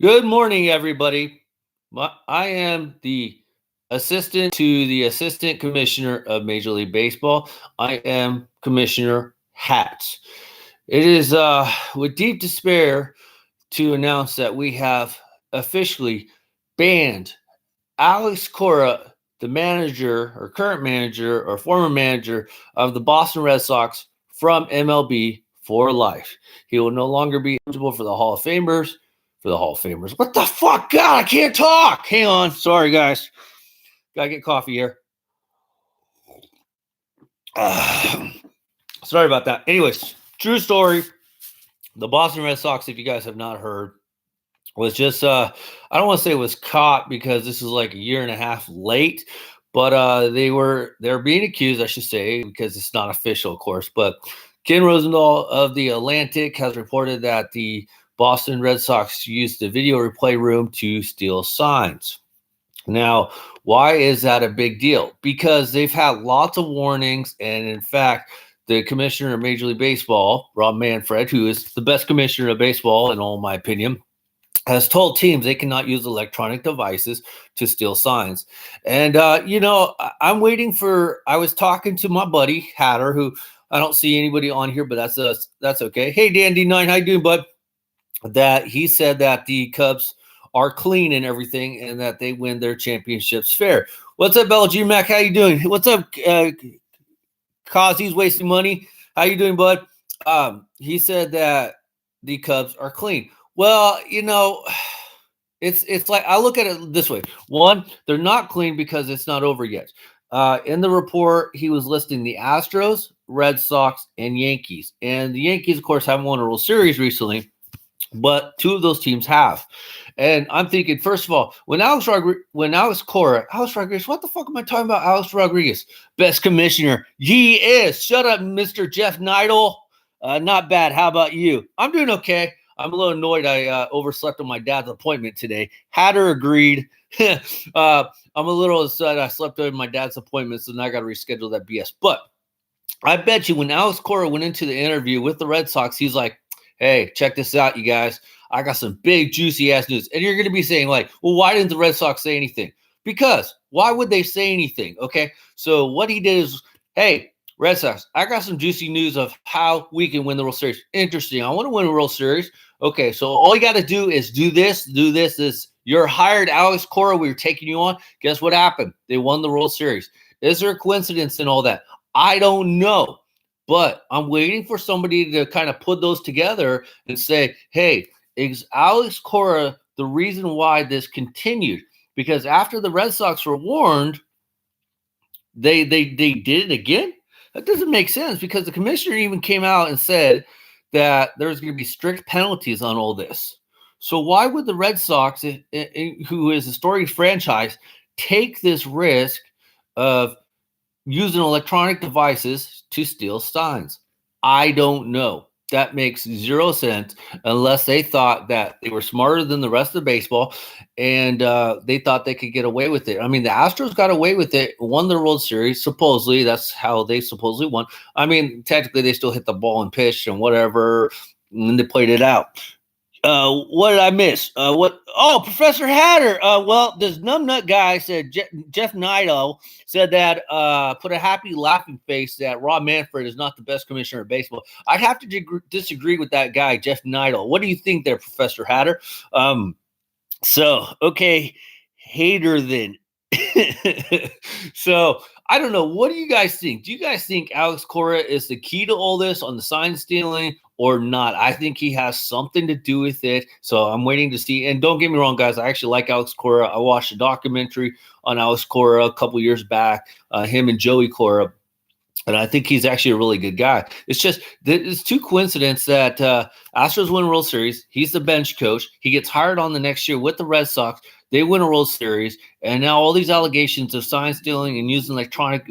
Good morning, everybody. I am the assistant to the assistant commissioner of Major League Baseball. I am Commissioner Hats. It is with deep despair to announce that we have officially banned Alex Cora, the manager or current manager or former manager of the Boston Red Sox, from MLB for life. He will no longer be eligible for the Hall of Famers. For the Hall of Famers. What the fuck? God, I can't talk. Hang on. Sorry, guys. Gotta get coffee here. Sorry about that. Anyways, true story. The Boston Red Sox, if you guys have not heard, was just I don't want to say it was caught because this is like a year and a half late, but they're being accused, I should say, because it's not official, of course. But Ken Rosendahl of the Atlantic has reported that the Boston Red Sox used the video replay room to steal signs. Now, why is that a big deal? Because they've had lots of warnings, and in fact, the commissioner of Major League Baseball, Rob Manfred, who is the best commissioner of baseball in all my opinion, has told teams they cannot use electronic devices to steal signs. And, I'm waiting I was talking to my buddy Hatter, who I don't see anybody on here, but that's okay. Hey, Dan D9, how you doing, bud? That he said that the Cubs are clean and everything and that they win their championships fair. What's up, LG Mac? How you doing? What's up, Cause he's wasting money? How you doing, bud? He said that the Cubs are clean. Well, it's like I look at it this way. One, they're not clean because it's not over yet. In the report, he was listing the Astros, Red Sox, and Yankees. And the Yankees, of course, haven't won a World Series recently, but two of those teams have. And I'm thinking, first of all, when Alex Rodriguez, what the fuck am I talking about? Alex Rodriguez, best commissioner. He is. Shut up, Mr. Jeff Neidl. Not bad. How about you? I'm doing okay. I'm a little annoyed. I overslept on my dad's appointment today. Hatter agreed. I'm a little upset. I slept on my dad's appointment, so now I got to reschedule that BS. But I bet you when Alex Cora went into the interview with the Red Sox, he's like, hey, check this out, you guys. I got some big, juicy-ass news. And you're going to be saying, like, well, why didn't the Red Sox say anything? Because why would they say anything, okay? So what he did is, hey, Red Sox, I got some juicy news of how we can win the World Series. Interesting. I want to win a World Series. Okay, so all you got to do is do this. You're hired, Alex Cora. We were taking you on. Guess what happened? They won the World Series. Is there a coincidence in all that? I don't know. But I'm waiting for somebody to kind of put those together and say, hey, is Alex Cora the reason why this continued? Because after the Red Sox were warned, they did it again? That doesn't make sense because the commissioner even came out and said that there's going to be strict penalties on all this. So why would the Red Sox, who is a storied franchise, take this risk of using electronic devices to steal signs? I don't know. That makes zero sense unless they thought that they were smarter than the rest of baseball and they thought they could get away with it. I mean, the Astros got away with it, won the World Series, supposedly. That's how they supposedly won. I mean, technically, they still hit the ball and pitched and whatever, and they played it out. What did I miss? Professor Hatter. Well, this numbnut guy said, Jeff Neidl said that, put a happy laughing face that Rob Manfred is not the best commissioner of baseball. I'd have to disagree with that guy, Jeff Neidl. What do you think there, Professor Hatter? Okay, hater then. So I don't know. What do you guys think? Do you guys think Alex Cora is the key to all this on the sign stealing or not? I think he has something to do with it. So I'm waiting to see. And don't get me wrong, guys. I actually like Alex Cora. I watched a documentary on Alex Cora a couple years back, him and Joey Cora. And I think he's actually a really good guy. It's just, it's too coincidence that Astros win World Series. He's the bench coach. He gets hired on the next year with the Red Sox. They win a World Series. And now all these allegations of sign stealing and using electronic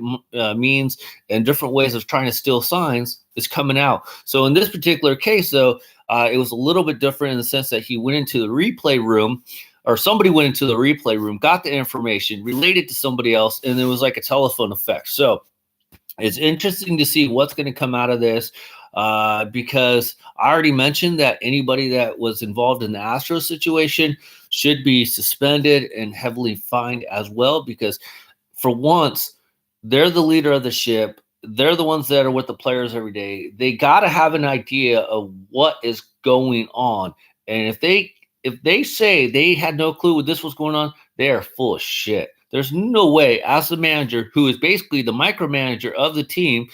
means and different ways of trying to steal signs is coming out. So in this particular case, though, it was a little bit different in the sense that he went into the replay room, or somebody went into the replay room, got the information, related to somebody else, and it was like a telephone effect. So it's interesting to see what's going to come out of this. because I already mentioned that anybody that was involved in the Astros situation should be suspended and heavily fined as well, because for once, they're the leader of the ship. They're the ones that are with the players every day. They got to have an idea of what is going on. And if they say they had no clue what this was going on, they are full of shit. There's no way, as the manager, who is basically the micromanager of the team.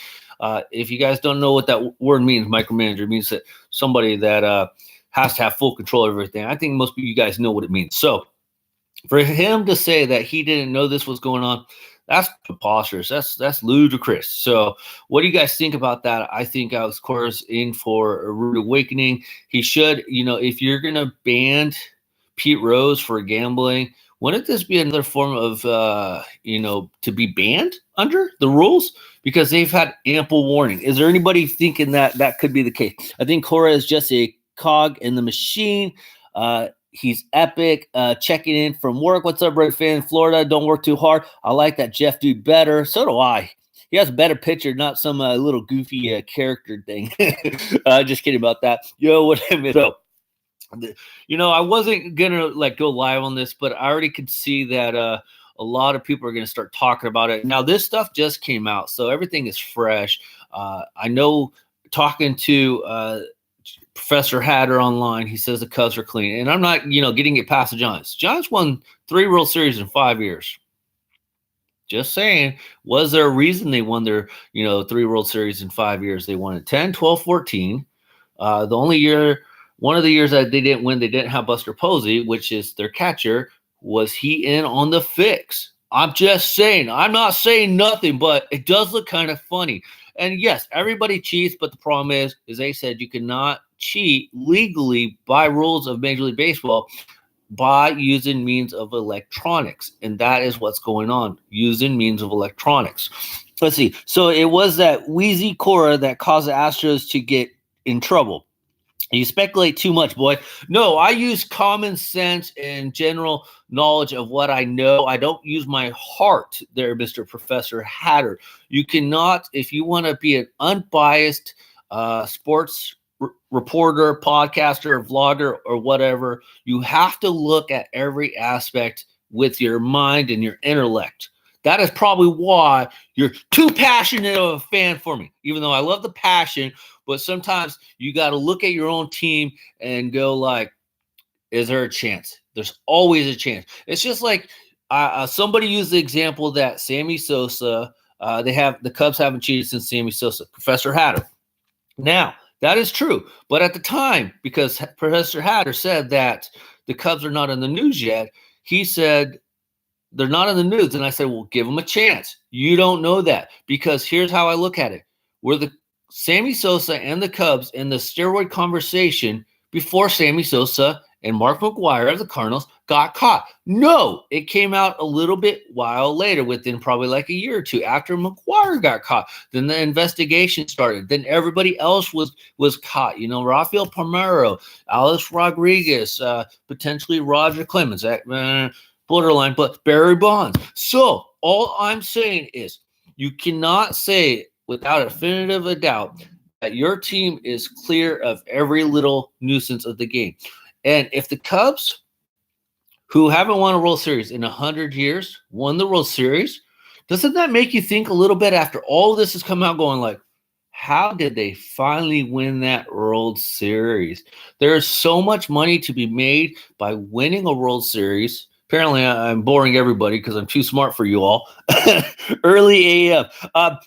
If you guys don't know what that word means, micromanager means that somebody that has to have full control of everything. I think most of you guys know what it means. So for him to say that he didn't know this was going on, that's preposterous. That's ludicrous. So what do you guys think about that? I think Alex Cora is in for a rude awakening. He should, if you're going to ban Pete Rose for gambling, wouldn't this be another form of, to be banned under the rules? Because they've had ample warning. Is there anybody thinking that that could be the case? I think Cora is just a cog in the machine. He's epic. Checking in from work. What's up, Red fan? Florida, don't work too hard. I like that Jeff dude better. So do I. He has a better picture, not some little goofy character thing. Just kidding about that. Yo, what I mean. So, I wasn't gonna go live on this, but I already could see that a lot of people are gonna start talking about it. Now, this stuff just came out, so everything is fresh. I know talking to Professor Hatter online, he says the Cubs are clean. And I'm not, getting it past the Giants. Giants won 3 World Series in 5 years. Just saying. Was there a reason they won their, 3 World Series in 5 years? They won in 10, 12, 14. The only year, one of the years that they didn't win, they didn't have Buster Posey, which is their catcher. Was he in on the fix? I'm just saying. I'm not saying nothing, but it does look kind of funny. And yes, everybody cheats, but the problem is they said you cannot cheat legally by rules of Major League Baseball by using means of electronics. And that is what's going on, using means of electronics. Let's see. So it was that Wheezy Cora that caused the Astros to get in trouble. You speculate too much, boy. No, I use common sense and general knowledge of what I know. I don't use my heart there, Mr. Professor Hatter. You cannot, if you want to be an unbiased sports reporter, podcaster, vlogger, or whatever, you have to look at every aspect with your mind and your intellect. That is probably why you're too passionate of a fan for me, even though I love the passion. But sometimes you got to look at your own team and go like, is there a chance? There's always a chance. It's just like somebody used the example that Sammy Sosa, the Cubs haven't cheated since Sammy Sosa, Professor Hatter. Now, that is true. But at the time, because Professor Hatter said that the Cubs are not in the news yet, he said they're not in the news. And I said, well, give them a chance. You don't know that, because here's how I look at it. We're the Sammy Sosa and the Cubs in the steroid conversation before Sammy Sosa and Mark McGwire of the Cardinals got caught. No, it came out a little bit while later, within probably like a year or two after McGwire got caught. Then the investigation started. Then everybody else was caught. Rafael Palmeiro, Alex Rodriguez, potentially Roger Clemens, borderline, but Barry Bonds. So all I'm saying is you cannot say without a definitive doubt that your team is clear of every little nuisance of the game. And if the Cubs, who haven't won a World Series in 100 years, won the World Series, doesn't that make you think a little bit after all of this has come out going like, how did they finally win that World Series? There is so much money to be made by winning a World Series. Apparently, I'm boring everybody because I'm too smart for you all. Early AF.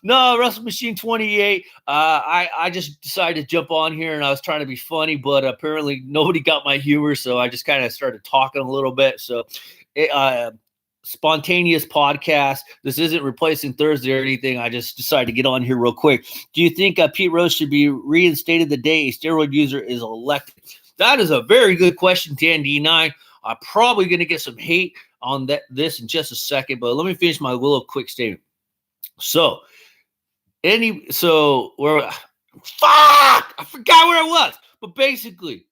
No, Russell Machine 28. I just decided to jump on here, and I was trying to be funny, but apparently nobody got my humor, so I just kind of started talking a little bit. So, spontaneous podcast. This isn't replacing Thursday or anything. I just decided to get on here real quick. Do you think Pete Rose should be reinstated the day a steroid user is elected? That is a very good question, Dan D9. I'm probably going to get some hate on this in just a second, but let me finish my little quick statement. Fuck! I forgot where I was. But basically,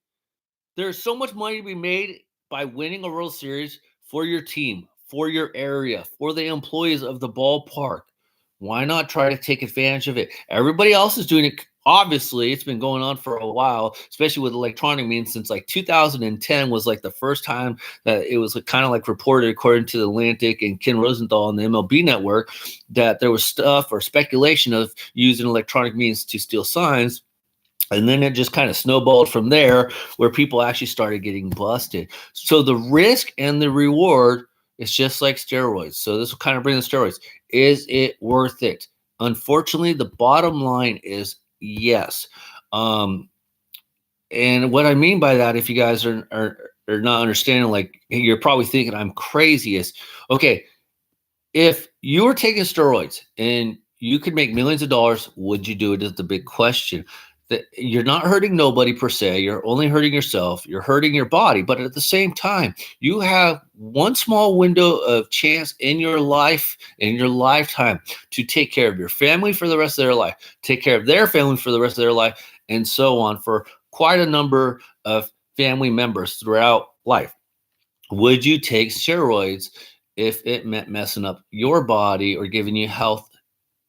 there's so much money to be made by winning a World Series for your team, for your area, for the employees of the ballpark. Why not try to take advantage of it? Everybody else is doing it obviously it's been going on for a while, especially with electronic means, since like 2010 was like the first time that it was kind of like reported, according to the Atlantic and Ken Rosenthal on the MLB network, that there was stuff or speculation of using electronic means to steal signs. And then it just kind of snowballed from there, where people actually started getting busted. So the risk and the reward is just like steroids. So this will kind of bring the steroids. Is it worth it? Unfortunately, the bottom line is yes. And what I mean by that, if you guys are not understanding, like you're probably thinking I'm crazy, is okay. If you were taking steroids and you could make millions of dollars, would you do it? Is the big question. That you're not hurting nobody per se. You're only hurting yourself. You're hurting your body. But at the same time, you have one small window of chance in your life, in your lifetime, to take care of your family for the rest of their life, take care of their family for the rest of their life, and so on for quite a number of family members throughout life. Would you take steroids if it meant messing up your body or giving you health,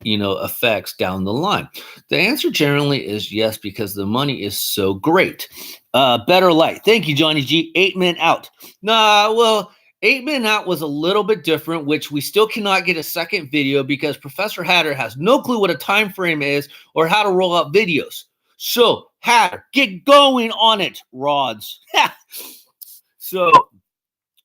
effects down the line? The answer generally is yes, because the money is so great. Better Light. Thank you, Johnny G. 8 Men Out. Well, 8 Men Out was a little bit different, which we still cannot get a second video because Professor Hatter has no clue what a time frame is or how to roll out videos. So, Hatter, get going on it, Rods. So,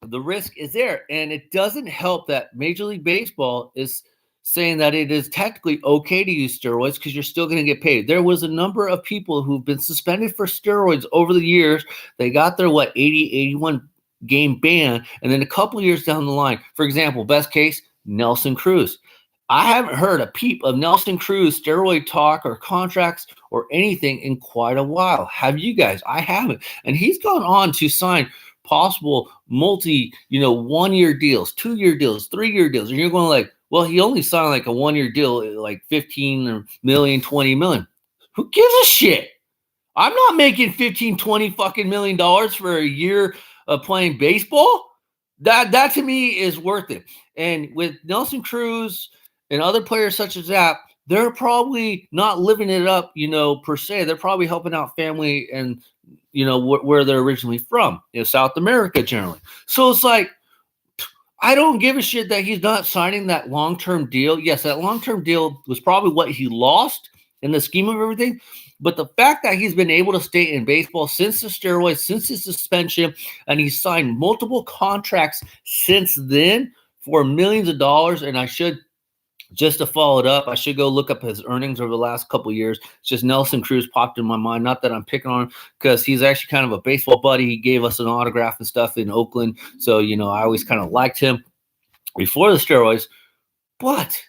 the risk is there, and it doesn't help that Major League Baseball is saying that it is technically okay to use steroids because you're still going to get paid. There was a number of people who've been suspended for steroids over the years. They got their 81 game ban, and then a couple years down the line, for example, best case, Nelson Cruz. I haven't heard a peep of Nelson Cruz steroid talk or contracts or anything in quite a while. Have you guys? I haven't. And he's gone on to sign possible multi, 1-year deals, 2-year deals, 3-year deals. And you're going like, well, he only signed like a 1-year deal, like 15 million, 20 million. Who gives a shit? I'm not making 15, 20 fucking million dollars for a year of playing baseball. That to me is worth it. And with Nelson Cruz and other players such as that, they're probably not living it up, per se. They're probably helping out family and, where they're originally from, South America generally. So it's like, I don't give a shit that he's not signing that long-term deal. Yes, that long-term deal was probably what he lost in the scheme of everything. But the fact that he's been able to stay in baseball since the steroids, since his suspension, and he's signed multiple contracts since then for millions of dollars, and just to follow it up, I should go look up his earnings over the last couple of years. It's just Nelson Cruz popped in my mind. Not that I'm picking on him, because he's actually kind of a baseball buddy. He gave us an autograph and stuff in Oakland. So, I always kind of liked him before the steroids. But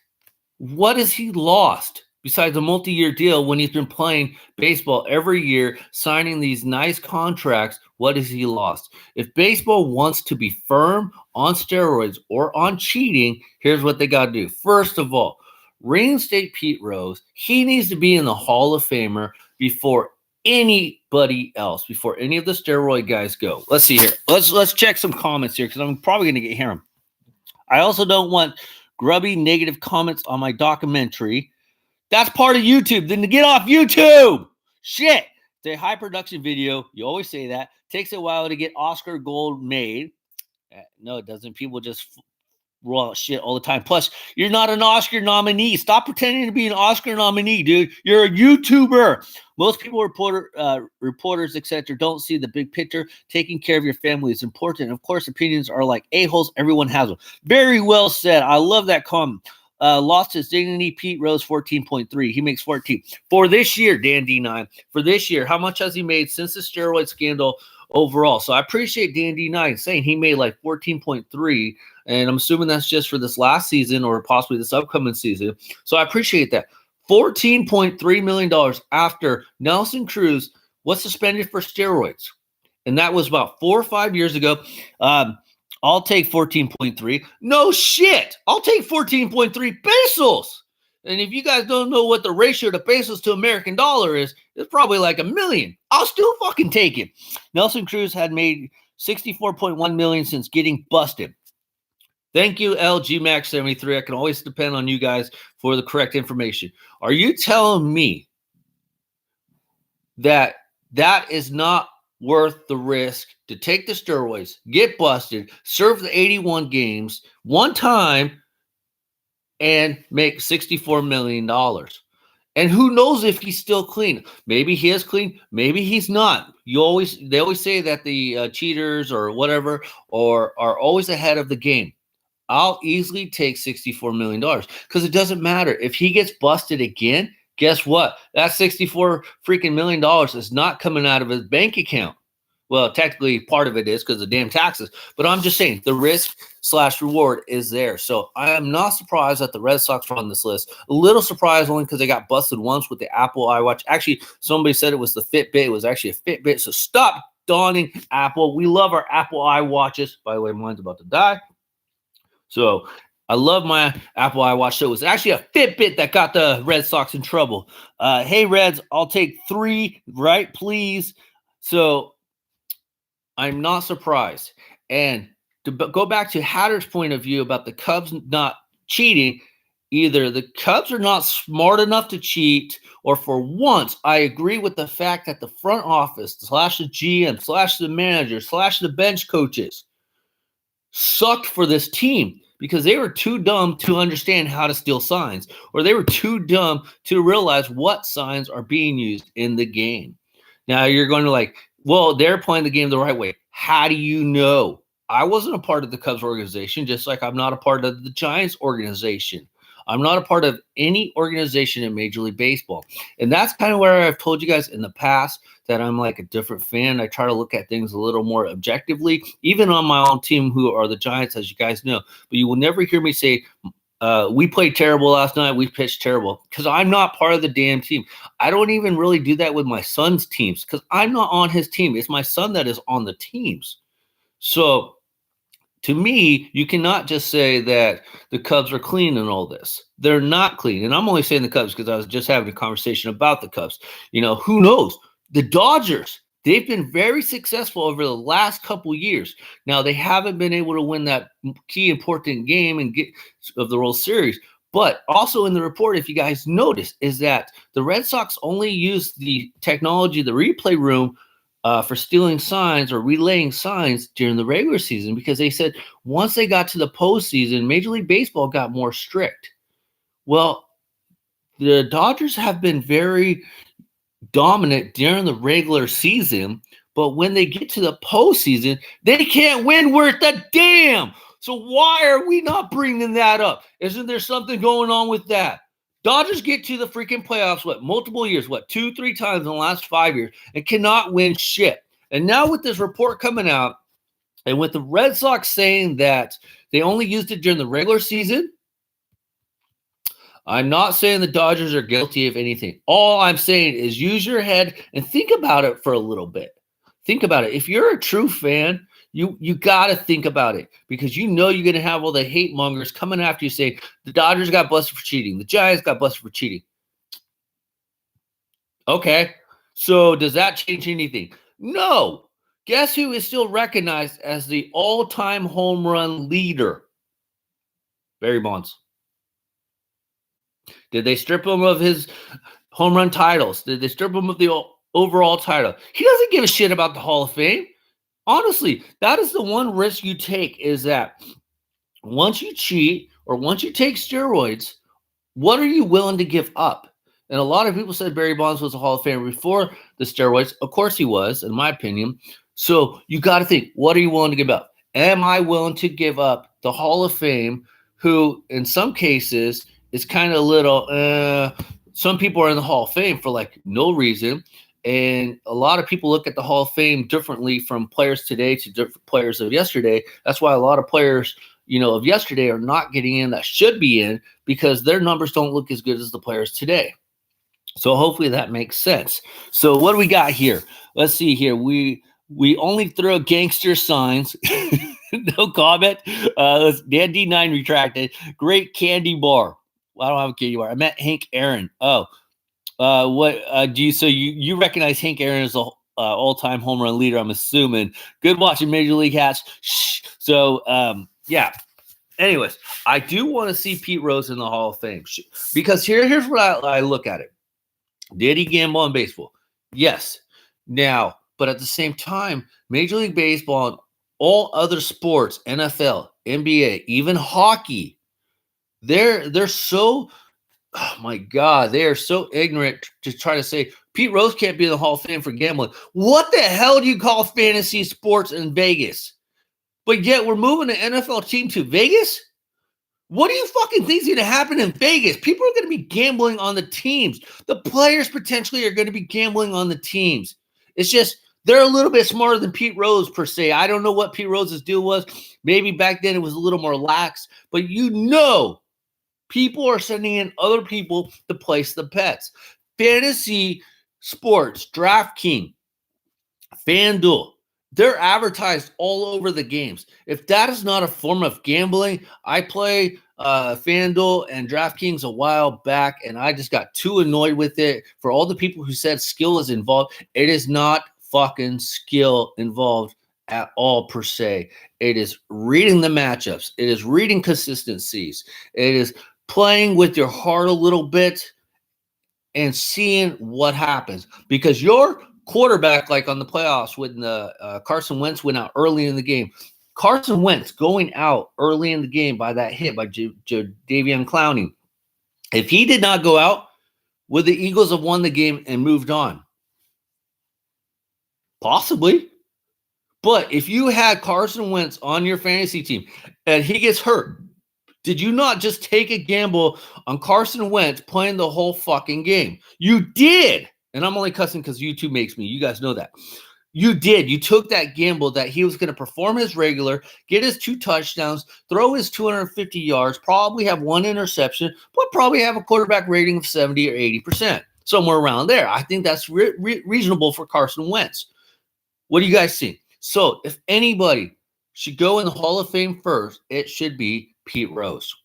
what has he lost besides a multi-year deal when he's been playing baseball every year, signing these nice contracts? What has he lost? If baseball wants to be firm on steroids or on cheating, here's what they got to do. First of all, reinstate Pete Rose. He needs to be in the Hall of Famer before anybody else, before any of the steroid guys go. Let's see here. Let's check some comments here, because I'm probably going to get him. I also don't want grubby negative comments on my documentary. That's part of YouTube. Then to get off YouTube. Shit. It's a high production video. You always say that. Takes a while to get Oscar gold made. No, it doesn't. People just roll out shit all the time. Plus, you're not an Oscar nominee. Stop pretending to be an Oscar nominee, dude. You're a YouTuber. Most people, reporters, etc., don't see the big picture. Taking care of your family is important. Of course, opinions are like a-holes. Everyone has them. Very well said. I love that comment. Lost his dignity. Pete Rose 14.3. He makes 14 for this year. Dan D9 for this year. How much has he made since the steroid scandal overall? So I appreciate Dan D9 saying he made like 14.3, and I'm assuming that's just for this last season or possibly this upcoming season. So I appreciate that. $14.3 million after Nelson Cruz was suspended for steroids, and that was about 4 or 5 years ago. I'll take 14.3. No shit. I'll take 14.3 pesos. And if you guys don't know what the ratio to pesos to American dollar is, it's probably like $1 million. I'll still fucking take it. Nelson Cruz had made 64.1 million since getting busted. Thank you, LGMax73. I can always depend on you guys for the correct information. Are you telling me that is not worth the risk to take the steroids, get busted, serve the 81 games one time, and make $64 million. And who knows if he's still clean? Maybe he is clean. Maybe he's not. They always say that the cheaters or whatever are always ahead of the game. I'll easily take $64 million because it doesn't matter if he gets busted again. Guess what? That 64 freaking million dollars is not coming out of his bank account. Well, technically part of it is because of damn taxes, but I'm just saying the risk/reward is there. So I am not surprised that the Red Sox are on this list. A little surprised only because they got busted once with the Apple iWatch. Actually, somebody said it was the Fitbit. It was actually a Fitbit. So stop donning Apple. We love our Apple iWatches. By the way, mine's about to die. So I love my Apple iWatch. So it was actually a Fitbit that got the Red Sox in trouble. Hey, Reds, I'll take 3, right, please. So I'm not surprised. And to go back to Hatter's point of view about the Cubs not cheating, either the Cubs are not smart enough to cheat, or for once, I agree with the fact that the front office / the GM / the manager / the bench coaches sucked for this team because they were too dumb to understand how to steal signs, or they were too dumb to realize what signs are being used in the game. Now you're going to like, well, they're playing the game the right way. How do you know? I wasn't a part of the Cubs organization, just like I'm not a part of the Giants organization. I'm not a part of any organization in Major League Baseball. And that's kind of where I've told you guys in the past that I'm like a different fan. I try to look at things a little more objectively, even on my own team, who are the Giants, as you guys know. But you will never hear me say, we played terrible last night, we pitched terrible, because I'm not part of the damn team. I don't even really do that with my son's teams because I'm not on his team. It's my son that is on the teams. So to me, you cannot just say that the Cubs are clean in all this. They're not clean. And I'm only saying the Cubs because I was just having a conversation about the Cubs. You know, who knows? The Dodgers, they've been very successful over the last couple years. Now, they haven't been able to win that key important game and get of the World Series. But also in the report, if you guys notice, is that the Red Sox only use the technology, the replay room, for stealing signs or relaying signs during the regular season, because they said once they got to the postseason, Major League Baseball got more strict. Well, the Dodgers have been very dominant during the regular season, but when they get to the postseason, they can't win worth a damn. So why are we not bringing that up? Isn't there something going on with that? Dodgers get to the freaking playoffs, multiple years, 2-3 times in the last 5 years, and cannot win shit. And now with this report coming out, and with the Red Sox saying that they only used it during the regular season, I'm not saying the Dodgers are guilty of anything. All I'm saying is use your head and think about it for a little bit. Think about it. If you're a true fan, you got to think about it, because you know you're going to have all the hate mongers coming after you saying the Dodgers got busted for cheating, the Giants got busted for cheating. Okay, so does that change anything? No. Guess who is still recognized as the all-time home run leader? Barry Bonds. Did they strip him of his home run titles? Did they strip him of the overall title? He doesn't give a shit about the Hall of Fame. Honestly, that is the one risk you take, is that once you cheat or once you take steroids, what are you willing to give up? And a lot of people said Barry Bonds was a Hall of Famer before the steroids. Of course he was, in my opinion. So you got to think, what are you willing to give up? Am I willing to give up the Hall of Fame, who in some cases is kind of a little, some people are in the Hall of Fame for like no reason. And a lot of people look at the Hall of Fame differently from players today to different players of yesterday. That's why a lot of players, of yesterday are not getting in that should be in, because their numbers don't look as good as the players today. So hopefully that makes sense. So what do we got here? Let's see here. We only throw gangster signs. No comment. Dan D9 retracted. Great candy bar. Well, I don't have a candy bar. I meant Hank Aaron. Oh. What do you? So you recognize Hank Aaron as the all-time home run leader? I'm assuming. Good watching Major League Hats. Shh. So yeah. Anyways, I do want to see Pete Rose in the Hall of Fame, because here's what I look at it. Did he gamble on baseball? Yes. Now, but at the same time, Major League Baseball and all other sports, NFL, NBA, even hockey, they're so, oh my God, they are so ignorant to try to say Pete Rose can't be in the Hall of Fame for gambling. What the hell do you call fantasy sports in Vegas? But yet we're moving the NFL team to Vegas? What do you fucking think is going to happen in Vegas? People are going to be gambling on the teams. The players potentially are going to be gambling on the teams. It's just they're a little bit smarter than Pete Rose, per se. I don't know what Pete Rose's deal was. Maybe back then it was a little more lax. But people are sending in other people to place the bets. Fantasy sports, DraftKings, FanDuel, they're advertised all over the games. If that is not a form of gambling, I play FanDuel and DraftKings a while back, and I just got too annoyed with it. For all the people who said skill is involved, it is not fucking skill involved at all, per se. It is reading the matchups. It is reading consistencies. It is playing with your heart a little bit and seeing what happens. Because your quarterback, like on the playoffs when Carson Wentz went out early in the game, Carson Wentz going out early in the game by that hit by Jadeveon Clowney, if he did not go out, would the Eagles have won the game and moved on? Possibly. But if you had Carson Wentz on your fantasy team and he gets hurt, did you not just take a gamble on Carson Wentz playing the whole fucking game? You did. And I'm only cussing because YouTube makes me. You guys know that. You did. You took that gamble that he was going to perform his regular, get his 2 touchdowns, throw his 250 yards, probably have 1 interception, but probably have a quarterback rating of 70 or 80%, somewhere around there. I think that's reasonable for Carson Wentz. What do you guys think? So if anybody should go in the Hall of Fame first, it should be Pete Rose.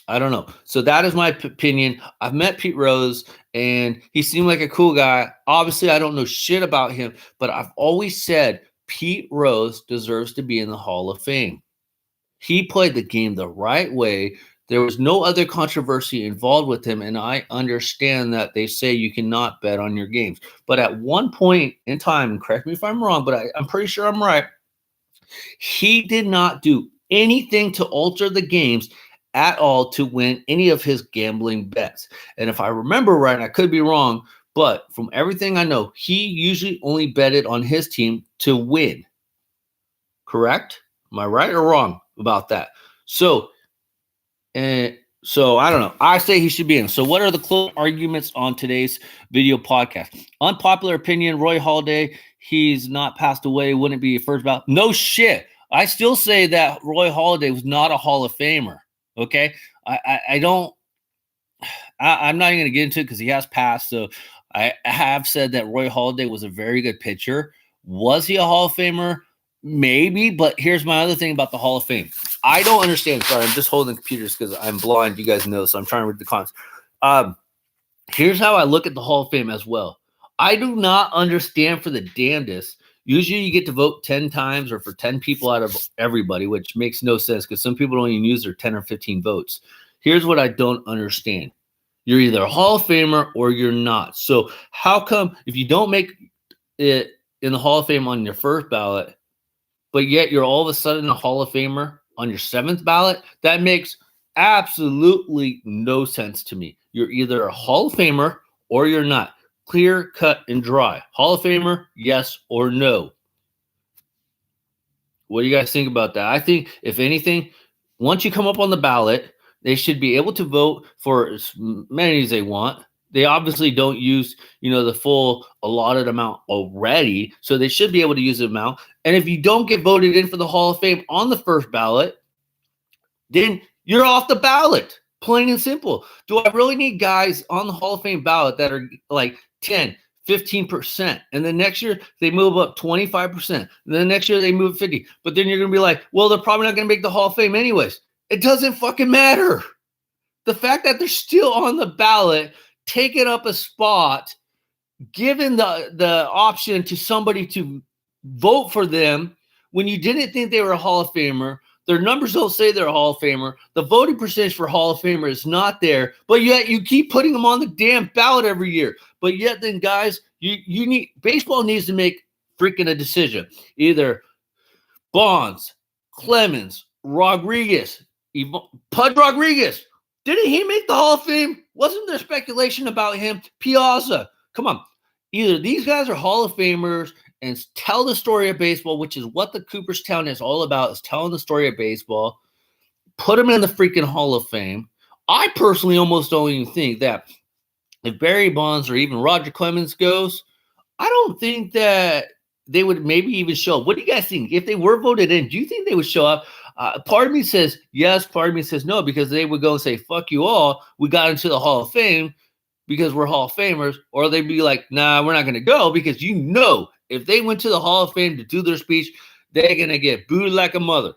I don't know. So that is my opinion. I've met Pete Rose, and he seemed like a cool guy. Obviously, I don't know shit about him, but I've always said Pete Rose deserves to be in the Hall of Fame. He played the game the right way. There was no other controversy involved with him, and I understand that they say you cannot bet on your games. But at one point in time, and correct me if I'm wrong, but I'm pretty sure I'm right, he did not do anything to alter the games at all to win any of his gambling bets. And if I remember right, I could be wrong, but from everything I know, he usually only betted on his team to win. Correct? Am I right or wrong about that? So I don't know. I say he should be in. So what are the close arguments on today's video podcast? Unpopular opinion, Roy Halladay, he's not passed away. Wouldn't be first ballot. No shit. I still say that Roy Halladay was not a Hall of Famer. Okay. I'm not even going to get into it because he has passed. So I have said that Roy Halladay was a very good pitcher. Was he a Hall of Famer? Maybe, but here's my other thing about the Hall of Fame. I don't understand. Sorry, I'm just holding computers because I'm blind. You guys know, so I'm trying to read the comments. Here's how I look at the Hall of Fame as well. I do not understand for the damnedest. Usually you get to vote 10 times or for 10 people out of everybody, which makes no sense because some people don't even use their 10 or 15 votes. Here's what I don't understand. You're either a Hall of Famer or you're not. So how come if you don't make it in the Hall of Fame on your first ballot, but yet you're all of a sudden a Hall of Famer on your 7th ballot? That makes absolutely no sense to me. You're either a Hall of Famer or you're not. Clear, cut, and dry. Hall of Famer, yes or no. What do you guys think about that? I think, if anything, once you come up on the ballot, they should be able to vote for as many as they want. They obviously don't use, the full allotted amount already, so they should be able to use the amount. And if you don't get voted in for the Hall of Fame on the first ballot, then you're off the ballot, plain and simple. Do I really need guys on the Hall of Fame ballot that are like 10, 15%, and then next year they move up 25%, and then next year they move 50%, but then you're going to be like, well, they're probably not going to make the Hall of Fame anyways. It doesn't fucking matter. The fact that they're still on the ballot, taking up a spot, given the option to somebody to vote for them when you didn't think they were a Hall of Famer, Their numbers don't say they're a Hall of Famer. The voting percentage for Hall of Famer is not there, but yet you keep putting them on the damn ballot every year. But yet then, guys, you need baseball needs to make freaking a decision. Either Bonds, Clemens, Rodriguez, Pud Rodriguez. Didn't he make the Hall of Fame? Wasn't there speculation about him? Piazza. Come on. Either these guys are Hall of Famers and tell the story of baseball, which is what the Cooperstown is all about, is telling the story of baseball. Put them in the freaking Hall of Fame. I personally almost don't even think that if Barry Bonds or even Roger Clemens goes, I don't think that they would maybe even show up. What do you guys think? If they were voted in, do you think they would show up? Part of me says yes, part of me says no, because they would go and say, fuck you all. We got into the Hall of Fame because we're Hall of Famers. Or they'd be like, nah, we're not going to go, because if they went to the Hall of Fame to do their speech, they're going to get booed like a mother.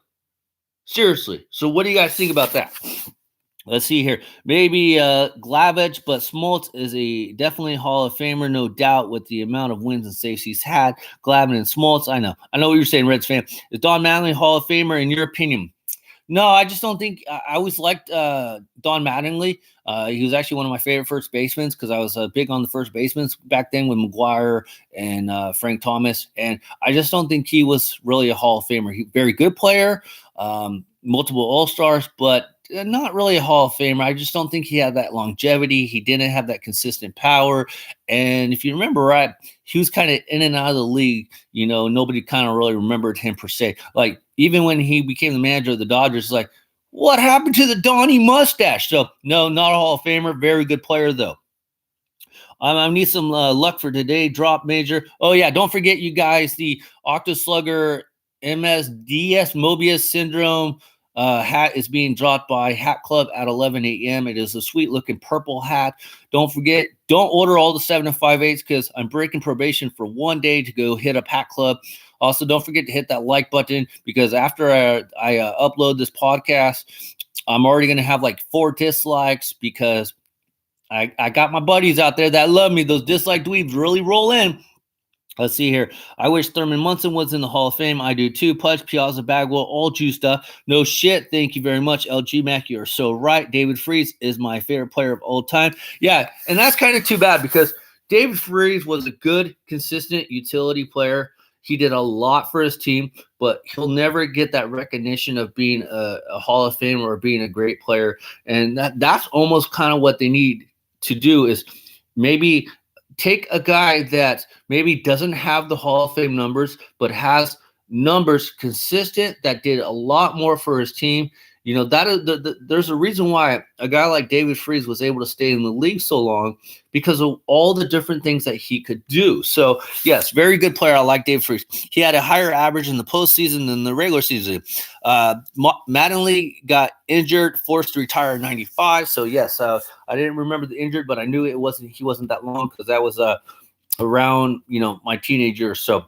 Seriously. So what do you guys think about that? Let's see here. Maybe Glavich, but Smoltz is definitely Hall of Famer, no doubt, with the amount of wins and saves he's had. Glavin and Smoltz, I know what you're saying, Reds fan. Is Don Mattingly Hall of Famer in your opinion? No, I just don't think. I always liked Don Mattingly. He was actually one of my favorite first basemen because I was big on the first basemen back then with McGuire and Frank Thomas. And I just don't think he was really a Hall of Famer. He very good player, multiple All-Stars, but not really a Hall of Famer. I just don't think he had that longevity. He didn't have that consistent power. And if you remember right, he was kind of in and out of the league. Nobody kind of really remembered him per se. Like, even when he became the manager of the Dodgers, like, what happened to the Donnie mustache? So, no, not a Hall of Famer. Very good player, though. I need some luck for today. Drop major. Oh, yeah, don't forget, you guys, the Octoslugger MSDS Mobius syndrome hat is being dropped by Hat Club at 11 a.m. It is a sweet looking purple hat. Don't forget, don't order all the 7 5/8 because I'm breaking probation for 1 day to go hit up Hat Club. Also, don't forget to hit that like button, because after I upload this podcast, I'm already going to have like 4 dislikes, because I got my buddies out there that love me. Those dislike dweebs really roll in. Let's see here. I wish Thurman Munson was in the Hall of Fame. I do too. Pudge, Piazza, Bagwell, all juiced up. No shit. Thank you very much, LG Mac. You're so right. David Freese is my favorite player of all time. Yeah, and that's kind of too bad, because David Freese was a good, consistent utility player. He did a lot for his team, but he'll never get that recognition of being a Hall of Famer or being a great player. And that's almost kind of what they need to do, is maybe take a guy that maybe doesn't have the Hall of Fame numbers, but has numbers consistent, that did a lot more for his team. There's a reason why a guy like David Freese was able to stay in the league so long, because of all the different things that he could do. So, yes, very good player. I like David Freese. He had a higher average in the postseason than the regular season. Mattingly got injured, forced to retire in 95. So, yes, I didn't remember the injured, but I knew he wasn't that long, because that was around my teenage years. So,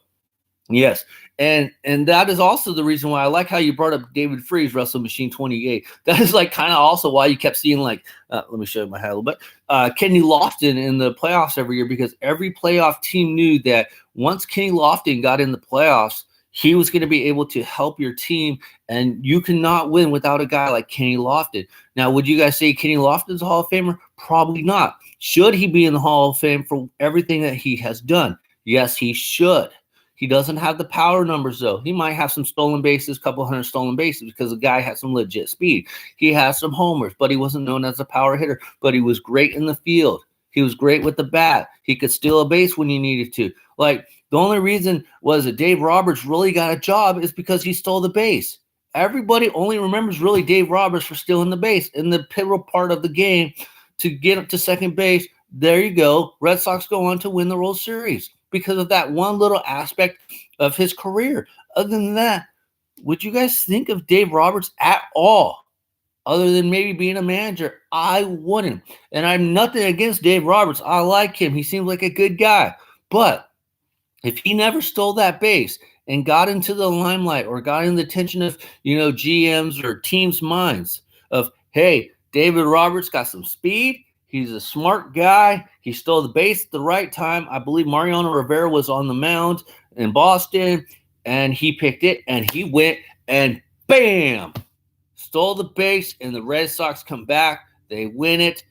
yes. And that is also the reason why I like how you brought up David Freese, Russell Machine 28. That is like kind of also why you kept seeing let me show you my hat a little bit, Kenny Lofton in the playoffs every year, because every playoff team knew that once Kenny Lofton got in the playoffs, he was going to be able to help your team, and you cannot win without a guy like Kenny Lofton. Now, would you guys say Kenny Lofton's a Hall of Famer? Probably not. Should he be in the Hall of Fame for everything that he has done? Yes, he should. He doesn't have the power numbers, though. He might have some stolen bases, couple hundred stolen bases, because the guy had some legit speed. He has some homers, but he wasn't known as a power hitter. But he was great in the field. He was great with the bat. He could steal a base when he needed to. Like, the only reason was that Dave Roberts really got a job is because he stole the base. Everybody only remembers really Dave Roberts for stealing the base in the pivotal part of the game to get up to second base. There you go. Red Sox go on to win the World Series because of that one little aspect of his career. Other than that, would you guys think of Dave Roberts at all? Other than maybe being a manager? I wouldn't. And I'm nothing against Dave Roberts. I like him. He seems like a good guy. But if he never stole that base and got into the limelight or got in the attention of, GMs or teams' minds of, hey, David Roberts got some speed. He's a smart guy. He stole the base at the right time. I believe Mariano Rivera was on the mound in Boston, and he picked it, and he went and Bam! Stole the base, and the Red Sox come back. They win it.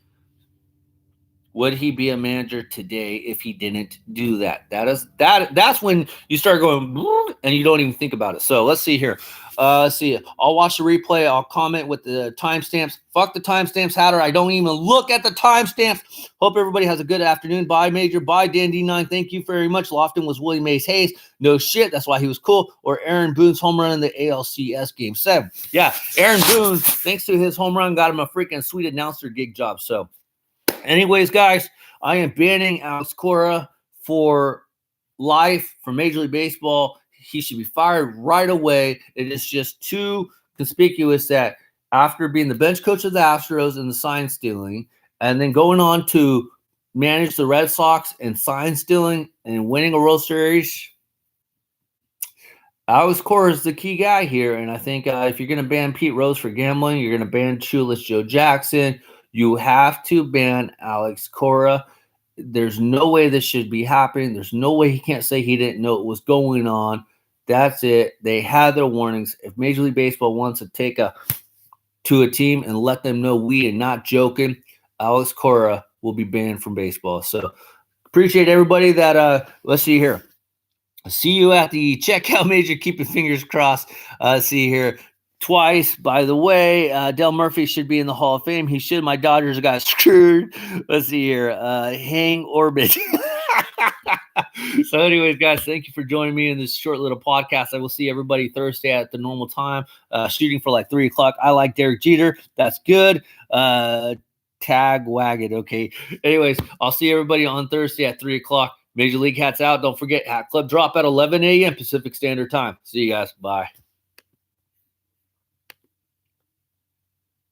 Would he be a manager today if he didn't do that? That's when you start going and you don't even think about it. So let's see here. Let's see. I'll watch the replay. I'll comment with the timestamps. Fuck the timestamps, Hatter. I don't even look at the timestamps. Hope everybody has a good afternoon. Bye, Major. Bye, Dan D9. Thank you very much. Lofton was Willie Mays Hayes. No shit. That's why he was cool. Or Aaron Boone's home run in the ALCS Game 7. Yeah, Aaron Boone, thanks to his home run, got him a freaking sweet announcer gig job. So anyways, guys, I am banning Alex Cora for life from Major League Baseball. He should be fired right away. It is just too conspicuous that after being the bench coach of the Astros and the sign stealing, and then going on to manage the Red Sox and sign stealing and winning a World Series, Alex Cora is the key guy here. And I think if you're going to ban Pete Rose for gambling, you're going to ban Shoeless Joe Jackson. You have to ban Alex Cora. There's no way this should be happening. There's no way he can't say he didn't know what was going on. That's it. They had their warnings. If Major League Baseball wants to take to a team and let them know we are not joking, Alex Cora will be banned from baseball. So appreciate everybody that let's see here. See you at the checkout, Major. Keep your fingers crossed. See here. Twice, by the way, Del Murphy should be in the Hall of Fame. He should. My Dodgers got screwed. Let's see here. Hang Orbit. So anyways, guys, thank you for joining me in this short little podcast. I will see everybody Thursday at the normal time, shooting for like 3 o'clock. I like Derek Jeter. That's good. Tag Wagon. Okay. Anyways, I'll see everybody on Thursday at 3 o'clock. Major League Hats out. Don't forget, Hat Club drop at 11 a.m. Pacific Standard Time. See you guys. Bye.